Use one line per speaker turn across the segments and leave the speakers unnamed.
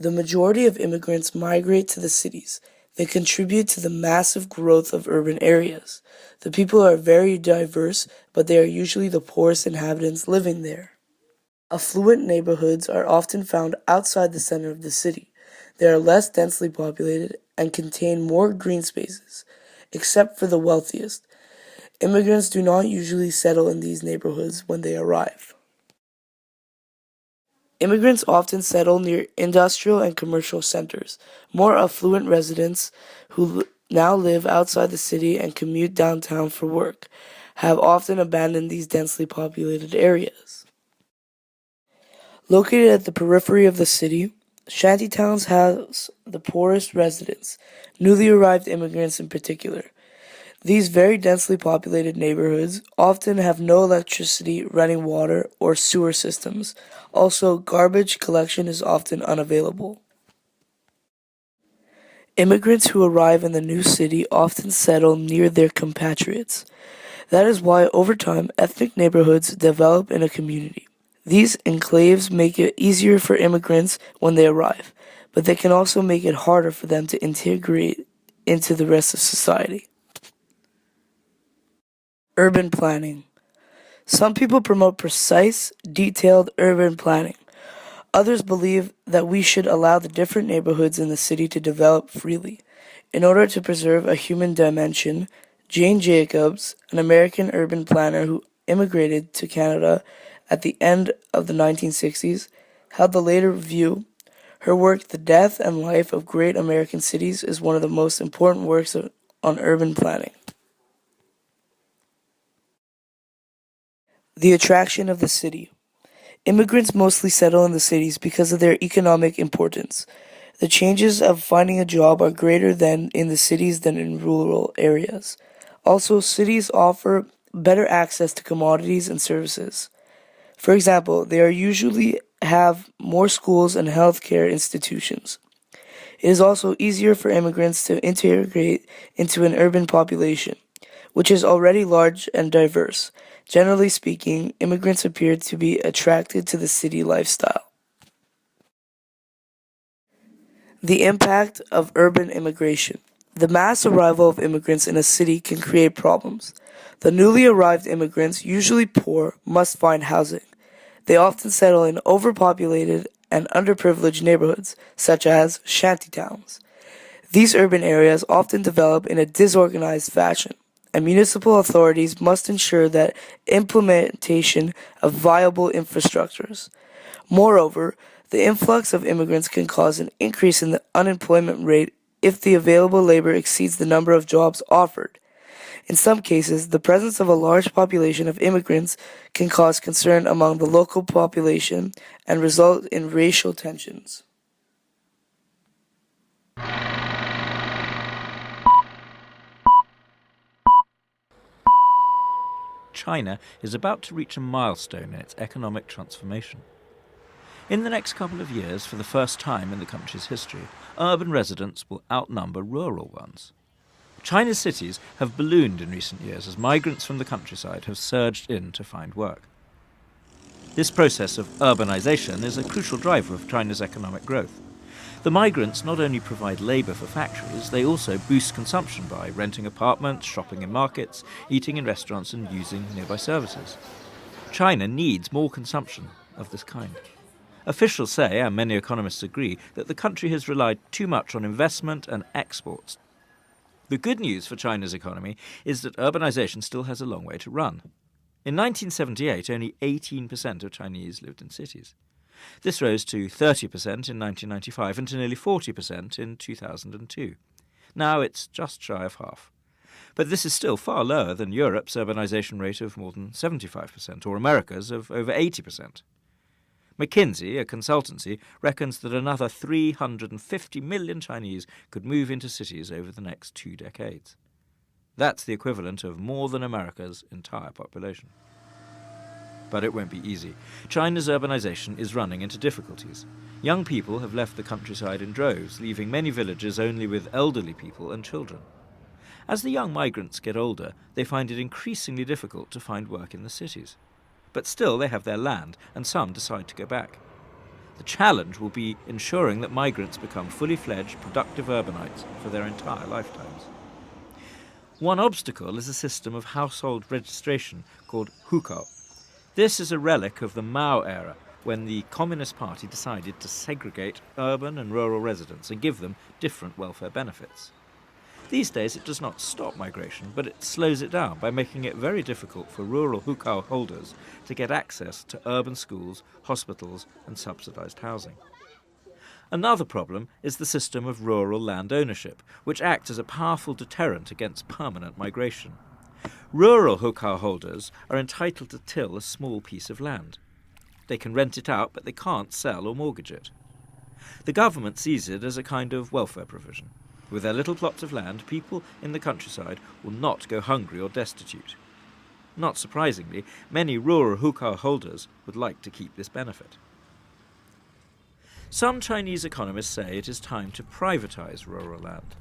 The majority of immigrants migrate to the cities. They contribute to the massive growth of urban areas. The people are very diverse, but they are usually the poorest inhabitants living there. Affluent neighborhoods are often found outside the center of the city. They are less densely populated and contain more green spaces, except for the wealthiest. Immigrants do not usually settle in these neighborhoods when they arrive. Immigrants often settle near industrial and commercial centers. More affluent residents who now live outside the city and commute downtown for work have often abandoned these densely populated areas. Located at the periphery of the city, shantytowns house the poorest residents, newly arrived immigrants in particular. These very densely populated neighborhoods often have no electricity, running water, or sewer systems. Also, garbage collection is often unavailable. Immigrants who arrive in the new city often settle near their compatriots. That is why, over time, ethnic neighborhoods develop in a community. These enclaves make it easier for immigrants when they arrive, but they can also make it harder for them to integrate into the rest of society. Urban planning. Some people promote precise, detailed urban planning. Others believe that we should allow the different neighborhoods in the city to develop freely. In order to preserve a human dimension, Jane Jacobs, an American urban planner who immigrated to Canada at the end of the 1960s, held the later view. Her work, The Death and Life of Great American Cities, is one of the most important works on urban planning. The attraction of the city. Immigrants mostly settle in the cities because of their economic importance. The chances of finding a job are greater in the cities than in rural areas. Also, cities offer better access to commodities and services. For example, they usually have more schools and healthcare institutions. It is also easier for immigrants to integrate into an urban population, which is already large and diverse. Generally speaking, immigrants appear to be attracted to the city lifestyle. The impact of urban immigration. The mass arrival of immigrants in a city can create problems. The newly arrived immigrants, usually poor, must find housing. They often settle in overpopulated and underprivileged neighborhoods, such as shantytowns. These urban areas often develop in a disorganized fashion, and municipal authorities must ensure that implementation of viable infrastructures. Moreover, the influx of immigrants can cause an increase in the unemployment rate if the available labor exceeds the number of jobs offered. In some cases, the presence of a large population of immigrants can cause concern among the local population and result in racial tensions.
China is about to reach a milestone in its economic transformation. In the next couple of years, for the first time in the country's history, urban residents will outnumber rural ones. China's cities have ballooned in recent years as migrants from the countryside have surged in to find work. This process of urbanization is a crucial driver of China's economic growth. The migrants not only provide labour for factories, they also boost consumption by renting apartments, shopping in markets, eating in restaurants and using nearby services. China needs more consumption of this kind. Officials say, and many economists agree, that the country has relied too much on investment and exports. The good news for China's economy is that urbanization still has a long way to run. In 1978, only 18% of Chinese lived in cities. This rose to 30% in 1995 and to nearly 40% in 2002. Now it's just shy of half. But this is still far lower than Europe's urbanization rate of more than 75%, or America's of over 80%. McKinsey, a consultancy, reckons that another 350 million Chinese could move into cities over the next 2 decades. That's the equivalent of more than America's entire population. But it won't be easy. China's urbanization is running into difficulties. Young people have left the countryside in droves, leaving many villages only with elderly people and children. As the young migrants get older, they find it increasingly difficult to find work in the cities. But still they have their land, and some decide to go back. The challenge will be ensuring that migrants become fully fledged, productive urbanites for their entire lifetimes. One obstacle is a system of household registration called hukou. This is a relic of the Mao era, when the Communist Party decided to segregate urban and rural residents and give them different welfare benefits. These days it does not stop migration, but it slows it down by making it very difficult for rural hukou holders to get access to urban schools, hospitals and subsidised housing. Another problem is the system of rural land ownership, which acts as a powerful deterrent against permanent migration. Rural hukou holders are entitled to till a small piece of land. They can rent it out, but they can't sell or mortgage it. The government sees it as a kind of welfare provision. With their little plots of land, people in the countryside will not go hungry or destitute. Not surprisingly, many rural hukou holders would like to keep this benefit. Some Chinese economists say it is time to privatize rural land.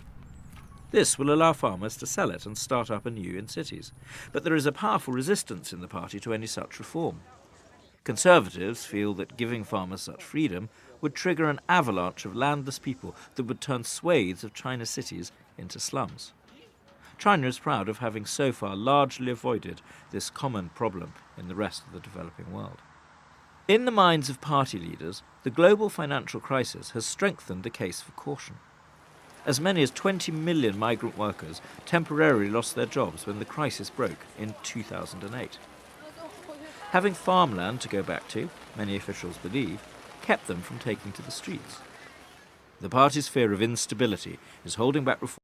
This will allow farmers to sell it and start up anew in cities. But there is a powerful resistance in the party to any such reform. Conservatives feel that giving farmers such freedom would trigger an avalanche of landless people that would turn swathes of China's cities into slums. China is proud of having so far largely avoided this common problem in the rest of the developing world. In the minds of party leaders, the global financial crisis has strengthened the case for caution. As many as 20 million migrant workers temporarily lost their jobs when the crisis broke in 2008. Having farmland to go back to, many officials believe, kept them from taking to the streets. The party's fear of instability is holding back reform